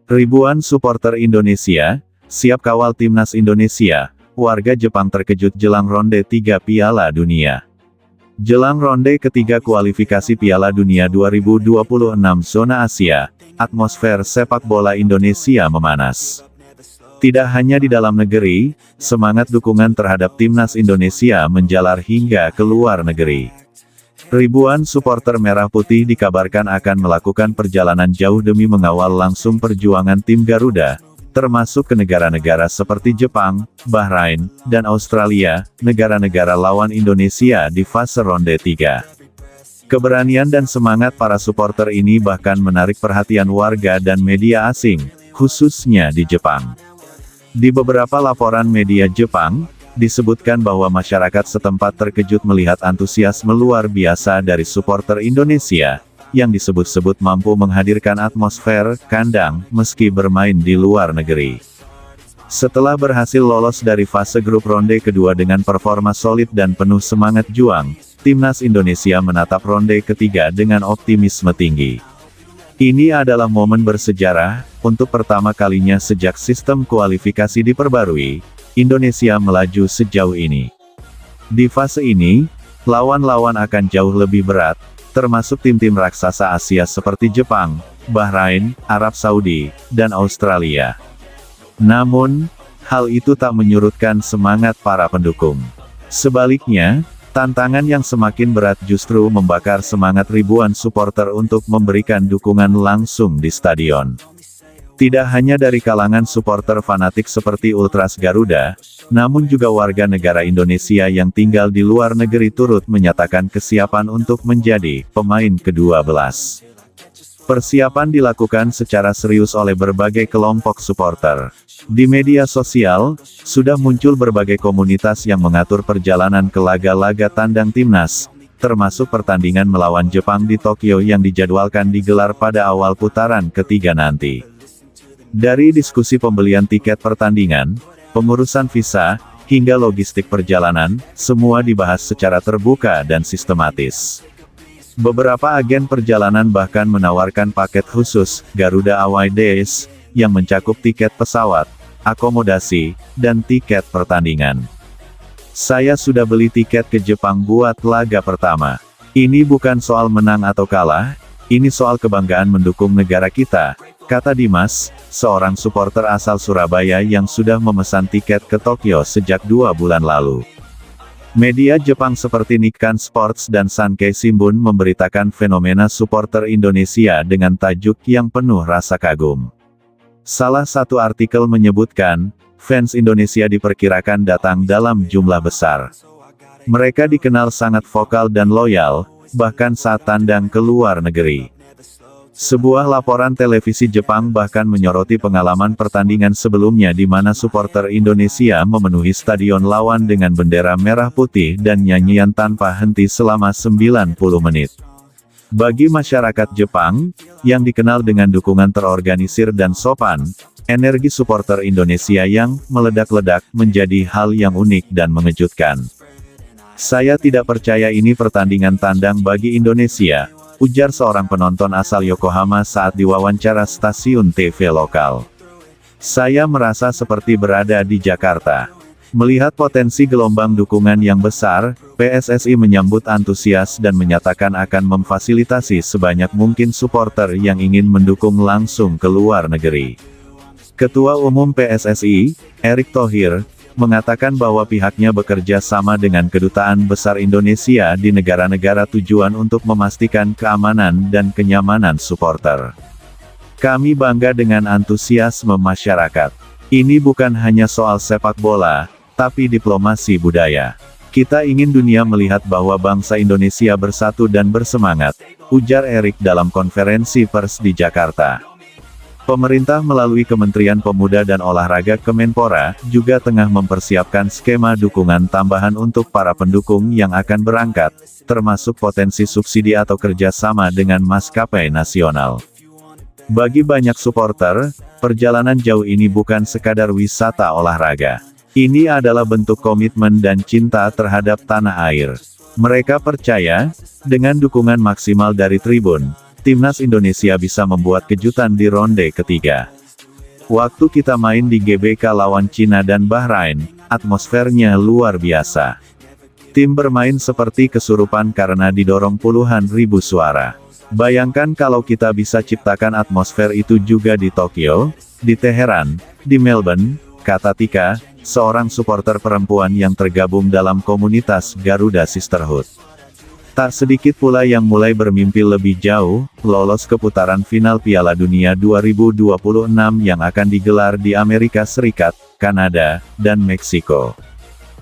Ribuan supporter Indonesia, siap kawal timnas Indonesia, warga Jepang terkejut jelang ronde 3 Piala Dunia. Jelang ronde ketiga kualifikasi Piala Dunia 2026 zona Asia, atmosfer sepak bola Indonesia memanas. Tidak hanya di dalam negeri, semangat dukungan terhadap timnas Indonesia menjalar hingga ke luar negeri. Ribuan supporter Merah Putih dikabarkan akan melakukan perjalanan jauh demi mengawal langsung perjuangan tim Garuda, termasuk ke negara-negara seperti Jepang, Bahrain, dan Australia, negara-negara lawan Indonesia di fase ronde 3. Keberanian dan semangat para supporter ini bahkan menarik perhatian warga dan media asing, khususnya di Jepang. Di beberapa laporan media Jepang, disebutkan bahwa masyarakat setempat terkejut melihat antusiasme luar biasa dari supporter Indonesia, yang disebut-sebut mampu menghadirkan atmosfer kandang meski bermain di luar negeri. Setelah berhasil lolos dari fase grup ronde kedua dengan performa solid dan penuh semangat juang, timnas Indonesia menatap ronde ketiga dengan optimisme tinggi. Ini adalah momen bersejarah, untuk pertama kalinya sejak sistem kualifikasi diperbarui, Indonesia melaju sejauh ini. Di fase ini, lawan-lawan akan jauh lebih berat, termasuk tim-tim raksasa Asia seperti Jepang, Bahrain, Arab Saudi, dan Australia. Namun, hal itu tak menyurutkan semangat para pendukung. Sebaliknya, tantangan yang semakin berat justru membakar semangat ribuan supporter untuk memberikan dukungan langsung di stadion. Tidak hanya dari kalangan supporter fanatik seperti Ultras Garuda, namun juga warga negara Indonesia yang tinggal di luar negeri turut menyatakan kesiapan untuk menjadi pemain ke-12. Persiapan dilakukan secara serius oleh berbagai kelompok supporter. Di media sosial, sudah muncul berbagai komunitas yang mengatur perjalanan ke laga-laga tandang timnas, termasuk pertandingan melawan Jepang di Tokyo yang dijadwalkan digelar pada awal putaran ketiga nanti. Dari diskusi pembelian tiket pertandingan, pengurusan visa, hingga logistik perjalanan, semua dibahas secara terbuka dan sistematis. Beberapa agen perjalanan bahkan menawarkan paket khusus, Garuda Away Days, yang mencakup tiket pesawat, akomodasi, dan tiket pertandingan. Saya sudah beli tiket ke Jepang buat laga pertama. Ini bukan soal menang atau kalah, ini soal kebanggaan mendukung negara kita, kata Dimas, seorang supporter asal Surabaya yang sudah memesan tiket ke Tokyo sejak 2 bulan lalu. Media Jepang seperti Nikkan Sports dan Sankei Shimbun memberitakan fenomena supporter Indonesia dengan tajuk yang penuh rasa kagum. Salah satu artikel menyebutkan, fans Indonesia diperkirakan datang dalam jumlah besar. Mereka dikenal sangat vokal dan loyal, bahkan saat tandang ke luar negeri. Sebuah laporan televisi Jepang bahkan menyoroti pengalaman pertandingan sebelumnya di mana supporter Indonesia memenuhi stadion lawan dengan bendera merah putih dan nyanyian tanpa henti selama 90 menit. Bagi masyarakat Jepang, yang dikenal dengan dukungan terorganisir dan sopan, energi supporter Indonesia yang meledak-ledak menjadi hal yang unik dan mengejutkan. Saya tidak percaya ini pertandingan tandang bagi Indonesia, ujar seorang penonton asal Yokohama saat diwawancara stasiun TV lokal. Saya merasa seperti berada di Jakarta. Melihat potensi gelombang dukungan yang besar, PSSI menyambut antusias dan menyatakan akan memfasilitasi sebanyak mungkin supporter yang ingin mendukung langsung ke luar negeri. Ketua Umum PSSI, Erick Thohir, mengatakan bahwa pihaknya bekerja sama dengan Kedutaan Besar Indonesia di negara-negara tujuan untuk memastikan keamanan dan kenyamanan supporter. Kami bangga dengan antusiasme masyarakat. Ini bukan hanya soal sepak bola, tapi diplomasi budaya. Kita ingin dunia melihat bahwa bangsa Indonesia bersatu dan bersemangat, ujar Erick dalam konferensi pers di Jakarta. Pemerintah melalui Kementerian Pemuda dan Olahraga Kemenpora, juga tengah mempersiapkan skema dukungan tambahan untuk para pendukung yang akan berangkat, termasuk potensi subsidi atau kerjasama dengan maskapai nasional. Bagi banyak supporter, perjalanan jauh ini bukan sekadar wisata olahraga. Ini adalah bentuk komitmen dan cinta terhadap tanah air. Mereka percaya, dengan dukungan maksimal dari tribun, timnas Indonesia bisa membuat kejutan di ronde ketiga. Waktu kita main di GBK lawan Cina dan Bahrain, atmosfernya luar biasa. Tim bermain seperti kesurupan karena didorong puluhan ribu suara. Bayangkan kalau kita bisa ciptakan atmosfer itu juga di Tokyo, di Teheran, di Melbourne, kata Tika, seorang supporter perempuan yang tergabung dalam komunitas Garuda Sisterhood. Tak sedikit pula yang mulai bermimpi lebih jauh, lolos ke putaran final Piala Dunia 2026 yang akan digelar di Amerika Serikat, Kanada, dan Meksiko.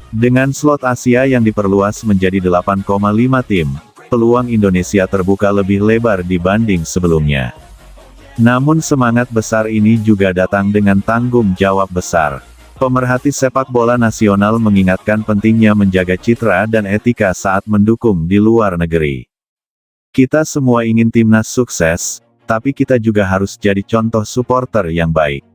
Dengan slot Asia yang diperluas menjadi 8,5 tim, peluang Indonesia terbuka lebih lebar dibanding sebelumnya. Namun semangat besar ini juga datang dengan tanggung jawab besar. Pemerhati sepak bola nasional mengingatkan pentingnya menjaga citra dan etika saat mendukung di luar negeri. Kita semua ingin timnas sukses, tapi kita juga harus jadi contoh supporter yang baik.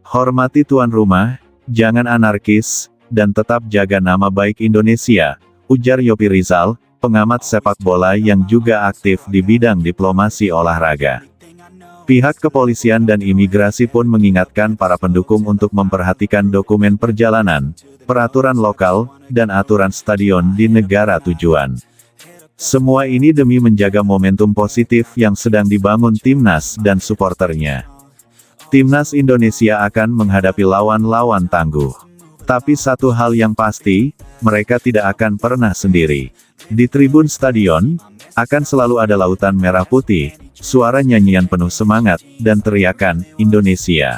Hormati tuan rumah, jangan anarkis, dan tetap jaga nama baik Indonesia, ujar Yopi Rizal, pengamat sepak bola yang juga aktif di bidang diplomasi olahraga. Pihak kepolisian dan imigrasi pun mengingatkan para pendukung untuk memperhatikan dokumen perjalanan, peraturan lokal, dan aturan stadion di negara tujuan. Semua ini demi menjaga momentum positif yang sedang dibangun timnas dan suporternya. Timnas Indonesia akan menghadapi lawan-lawan tangguh. Tapi satu hal yang pasti, mereka tidak akan pernah sendiri. Di tribun stadion, akan selalu ada lautan merah putih, suara nyanyian penuh semangat, dan teriakan, Indonesia,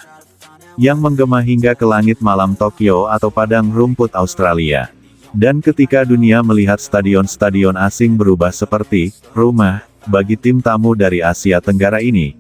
yang menggema hingga ke langit malam Tokyo atau padang rumput Australia. Dan ketika dunia melihat stadion-stadion asing berubah seperti rumah bagi tim tamu dari Asia Tenggara ini,